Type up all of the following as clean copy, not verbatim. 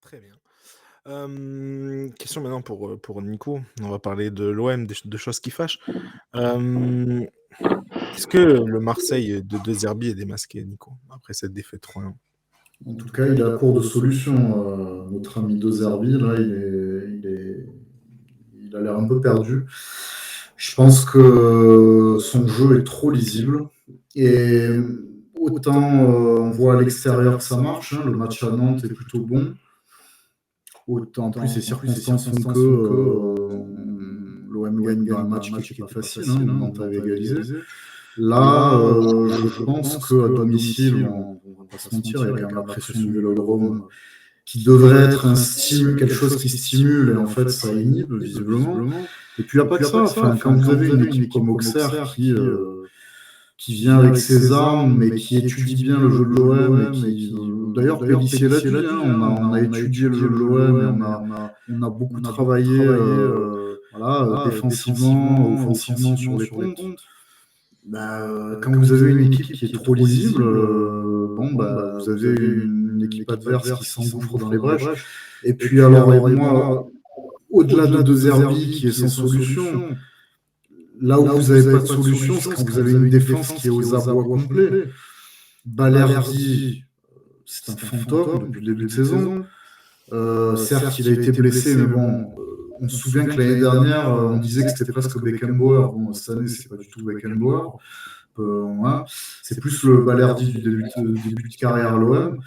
Très bien. Question maintenant pour Nico. On va parler de l'OM, de choses qui fâchent. Euh, Est-ce que le Marseille de Zerbi est démasqué, Nico, après cette défaite 3-1? En tout cas, il est à court de solutions. Notre ami De Zerbi, là, il a l'air un peu perdu. Je pense que son jeu est trop lisible. Et autant on voit à l'extérieur que ça marche, hein, le match à Nantes est plutôt bon. Autant en plus, les circonstances font que l'OM gagne dans un match qui n'est pas facile, hein, où Nantes avait égalisé. Là, je pense qu'à domicile, on va pas se mentir, il y a quand même la pression du Vélodrome qui devrait être quelque chose qui stimule, et en fait, ça inhibe, visiblement. Et puis, il n'y a pas que ça. Enfin, quand vous avez une équipe comme Auxerre qui vient avec ses armes, mais qui étudie bien le jeu de l'OM, et qui... D'ailleurs, Pélissier l'a dit, hein, on a étudié le jeu de l'OM, et on a beaucoup travaillé défensivement, offensivement sur les comptes. Quand vous avez une équipe qui est trop lisible, vous avez une équipe adverse qui s'engouffre dans les brèches. Et puis alors, moi, au-delà de Zerbi qui est sans solution, là où vous n'avez pas de solution, c'est quand vous avez une défense qui est aux abois complets. Balerdi, c'est un fantôme depuis le début de saison. Certes, il a été blessé, mais bon, on se souvient que l'année dernière, on disait que c'était presque Beckenbauer. Bon, cette année, c'est pas du tout Beckenbauer. C'est plus le Balerdi du début de carrière à l'OM.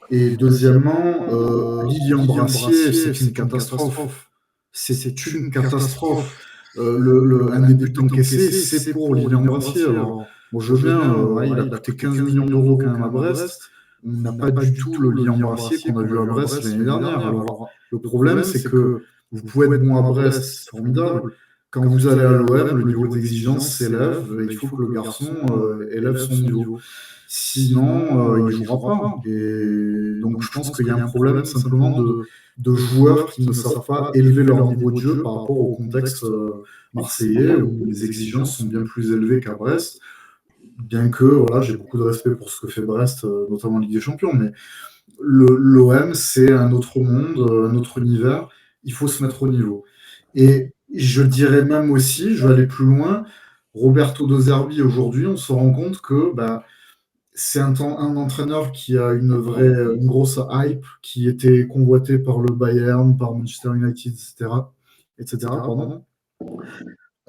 Et deuxièmement, Lilian Brassier, c'est une catastrophe. C'est une catastrophe. Un des buts encaissés, c'est pour Lilian Brassier. Alors, bon, je veux bien, il a coûté 15 millions d'euros quand même à Brest. On n'a pas du tout le Lilian Brassier qu'on a vu à Brest l'année dernière. Alors, le problème, c'est que vous pouvez être bon à Brest, c'est formidable. Quand vous allez à l'OM, le niveau d'exigence s'élève et il faut que le garçon élève son niveau. Sinon, il ne jouera pas. Et donc, je pense qu'il y a un problème simplement de joueurs qui ne savent pas élever leur niveau de jeu par rapport au contexte marseillais où les exigences sont bien plus élevées qu'à Brest. Bien que, voilà, j'ai beaucoup de respect pour ce que fait Brest, notamment en Ligue des Champions, mais l'OM, c'est un autre monde, un autre univers. Il faut se mettre au niveau. Et je dirais même aussi, je vais aller plus loin, Roberto De Zerbi, aujourd'hui, on se rend compte que c'est un entraîneur qui a une grosse hype, qui était convoité par le Bayern, par Manchester United, etc. Pardon.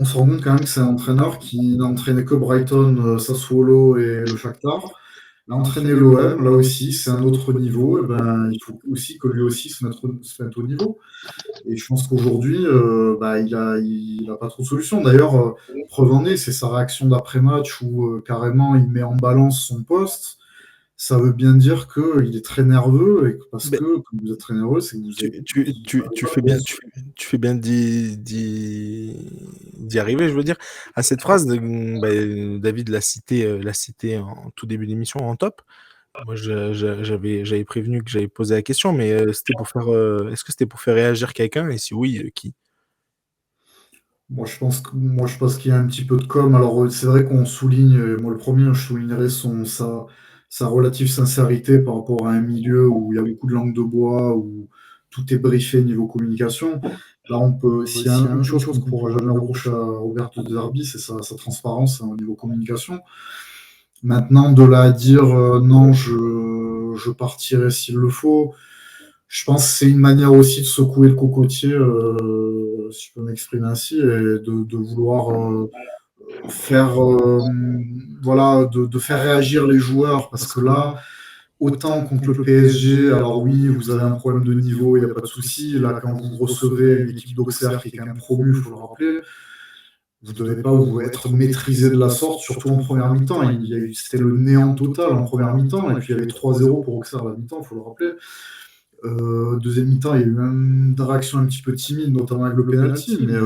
On se rend compte quand même que c'est un entraîneur qui n'a entraîné que Brighton, Sassuolo et le Shakhtar. Il a entraîné l'OM, là aussi, c'est un autre niveau. Et il faut aussi que lui aussi se mette au niveau. Et je pense qu'aujourd'hui, il a pas trop de solutions. D'ailleurs, preuve en est, c'est sa réaction d'après-match où carrément il met en balance son poste. Ça veut bien dire qu'il est très nerveux, et parce que quand vous êtes très nerveux, c'est que vous êtes... Tu fais bien d'y arriver, je veux dire. À cette phrase, David l'a cité en tout début d'émission en top. Moi, j'avais prévenu que j'avais posé la question, mais est-ce que c'était pour faire réagir quelqu'un? Et si oui, qui? Moi, je pense qu'il y a un petit peu de com'. Alors, c'est vrai qu'on souligne, moi le premier, je soulignerais sa relative sincérité par rapport à un milieu où il y a beaucoup de langue de bois, où tout est briefé niveau communication. Là, s'il y a une chose qu'on ne pourra jamais reprocher à Roberto De Zerbi, c'est sa transparence au niveau communication. Maintenant, de là à dire non, je partirai s'il le faut, je pense que c'est une manière aussi de secouer le cocotier, si je peux m'exprimer ainsi, et de vouloir faire réagir les joueurs, parce que là, autant contre le PSG, alors oui, vous avez un problème de niveau, il n'y a pas de souci. Là, quand vous recevez une équipe d'Auxerre qui est quand même promue, il faut le rappeler, vous ne devez pas être maîtrisé de la sorte, surtout en première mi-temps. C'était le néant total en première mi-temps, et puis il y avait 3-0 pour Auxerre à la mi-temps, il faut le rappeler. Deuxième mi-temps, il y a eu même des réactions un petit peu timides, notamment avec le penalty, mais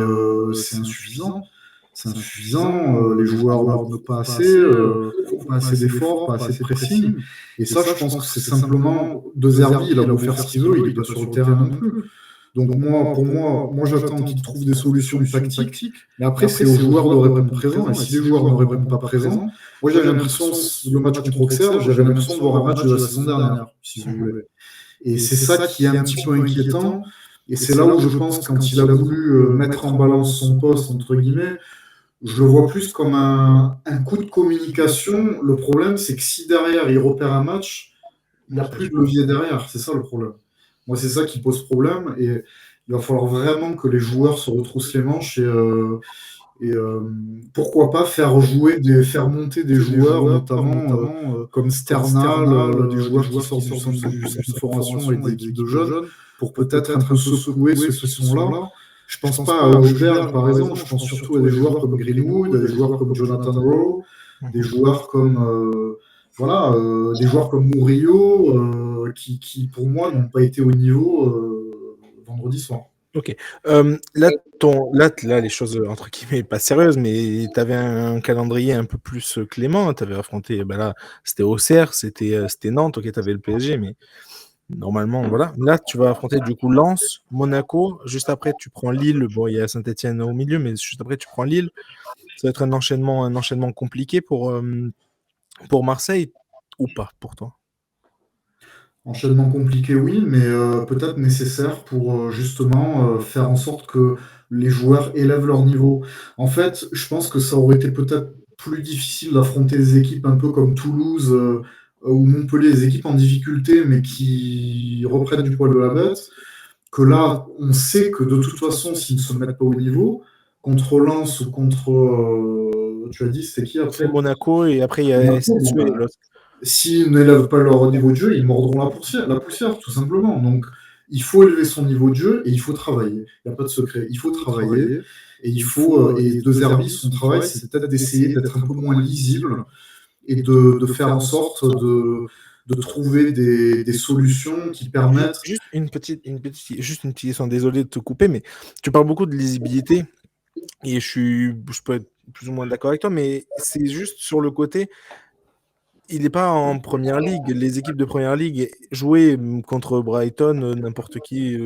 c'est insuffisant. Les joueurs ne donnent pas assez, pas assez d'efforts, pas assez de pressing. Et ça, je pense que c'est simplement De Zerbi, il a beau faire ce qu'il veut, il n'est pas sur le terrain non plus. Donc pour moi, j'attends qu'il trouve des solutions tactiques. Mais après, c'est aux joueurs de répondre présents. Et si les joueurs ne répondent pas présents, moi j'avais l'impression, le match contre Auxerre, j'avais l'impression de voir un match de la saison dernière, si vous voulez. Et c'est ça qui est un petit peu inquiétant. Et c'est là où je pense, quand il a voulu mettre en balance son poste, entre guillemets, je le vois plus comme un coup de communication. Le problème, c'est que si derrière, il repère un match, il n'y a plus de levier derrière. C'est ça le problème. Moi, c'est ça qui pose problème. Et il va falloir vraiment que les joueurs se retroussent les manches et pourquoi pas faire monter des joueurs, notamment comme Sternal, des joueurs qui sortent du centre de formation et des équipes de jeunes, pour peut-être un peu secouer ceux qui sont là. Je pense pas à Hochberg, par exemple, je pense surtout à des joueurs comme Greenwood, à des joueurs comme Jonathan Rowe, des joueurs comme des joueurs comme Murillo, qui pour moi n'ont pas été au niveau vendredi soir. Ok. Là, les choses, entre guillemets, pas sérieuses, mais tu avais un calendrier un peu plus clément. Tu avais affronté, là, c'était Auxerre, c'était Nantes, ok, tu avais le PSG, mais normalement, voilà. Là, tu vas affronter du coup Lens, Monaco. Juste après, tu prends Lille. Bon, il y a Saint-Etienne au milieu, mais juste après, tu prends Lille. Ça va être un enchaînement compliqué pour Marseille ou pas pour toi? Enchaînement compliqué, oui, mais peut-être nécessaire pour justement faire en sorte que les joueurs élèvent leur niveau. En fait, je pense que ça aurait été peut-être plus difficile d'affronter des équipes un peu comme Toulouse ou Montpellier, des équipes en difficulté, mais qui reprennent du poil de la bête, que là, on sait que de toute façon, s'ils ne se mettent pas au niveau, contre Lens ou contre, tu as dit, c'est qui après? C'est Monaco et après il y a Monaco, SSE et l'autre. S'ils n'élèvent pas leur niveau de jeu, ils mordront la poussière, tout simplement. Donc, il faut élever son niveau de jeu et il faut travailler. Il n'y a pas de secret. Il faut travailler et De Zerbi, son travail, c'est peut-être d'essayer d'être un peu moins lisible et de faire en sorte de trouver des solutions qui permettent. Juste une petite question, désolé de te couper, mais tu parles beaucoup de lisibilité et je peux être plus ou moins d'accord avec toi, mais c'est juste sur le côté. Il n'est pas en première ligue. Les équipes de première ligue jouaient contre Brighton, n'importe qui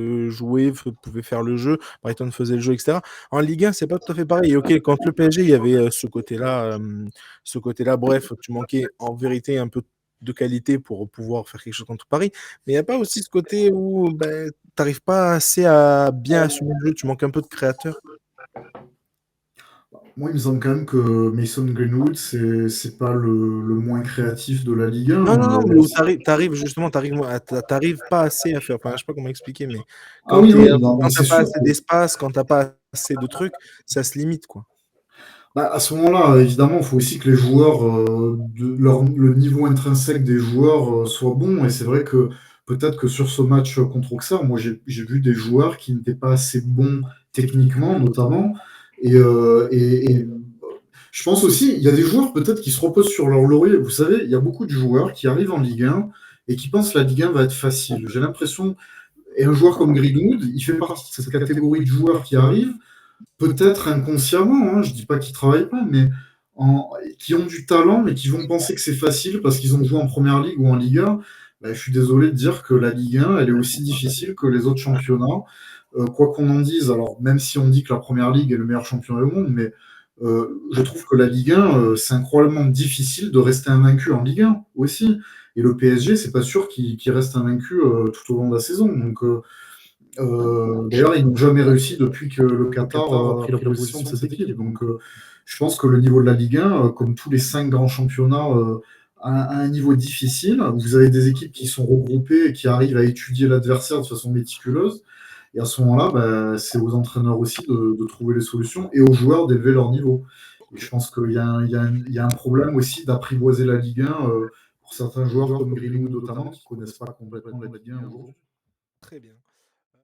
pouvait faire le jeu. Brighton faisait le jeu, etc. En Ligue 1, c'est pas tout à fait pareil. Ok, quand le PSG, il y avait ce côté-là. Bref, tu manquais en vérité un peu de qualité pour pouvoir faire quelque chose contre Paris. Mais il n'y a pas aussi ce côté où tu n'arrives pas assez à bien assumer le jeu. Tu manques un peu de créateur. Moi, il me semble quand même que Mason Greenwood, c'est pas le moins créatif de la Ligue 1. Non, mais où t'arrives pas assez à faire. Enfin, je sais pas comment expliquer, mais Ah quand oui, oui, non, quand mais t'as c'est pas sûr. assez d'espace, quand t'as pas assez de trucs, ça se limite, quoi. À ce moment-là, évidemment, il faut aussi que les joueurs, le niveau intrinsèque des joueurs soit bon. Et c'est vrai que peut-être que sur ce match contre Auxerre, moi, j'ai vu des joueurs qui n'étaient pas assez bons techniquement, notamment. Et je pense aussi, il y a des joueurs peut-être qui se reposent sur leur laurier. Vous savez, il y a beaucoup de joueurs qui arrivent en Ligue 1 et qui pensent que la Ligue 1 va être facile. J'ai l'impression, et un joueur comme Greenwood, il fait partie de cette catégorie de joueurs qui arrivent peut-être inconsciemment, hein, je dis pas qu'ils travaillent pas, mais qui ont du talent, mais qui vont penser que c'est facile parce qu'ils ont joué en première ligue ou en Ligue 1. Ben, je suis désolé de dire que la Ligue 1, elle est aussi difficile que les autres championnats. Quoi qu'on en dise, alors même si on dit que la première ligue est le meilleur championnat du monde, mais je trouve que la Ligue 1, c'est incroyablement difficile de rester invaincu en Ligue 1 aussi. Et le PSG, c'est pas sûr qu'il reste invaincu tout au long de la saison. Donc, d'ailleurs, ils n'ont jamais réussi depuis que le Qatar a pris la position de cette équipe. Donc, je pense que le niveau de la Ligue 1, comme tous les 5 grands championnats, a un niveau difficile. Vous avez des équipes qui sont regroupées et qui arrivent à étudier l'adversaire de façon méticuleuse. Et à ce moment-là, bah, c'est aux entraîneurs aussi de trouver les solutions et aux joueurs d'élever leur niveau. Et je pense qu'il y a un problème aussi d'apprivoiser la Ligue 1 pour certains joueurs comme Greenwood notamment, qui ne connaissent pas complètement la Ligue 1 aujourd'hui. Très bien.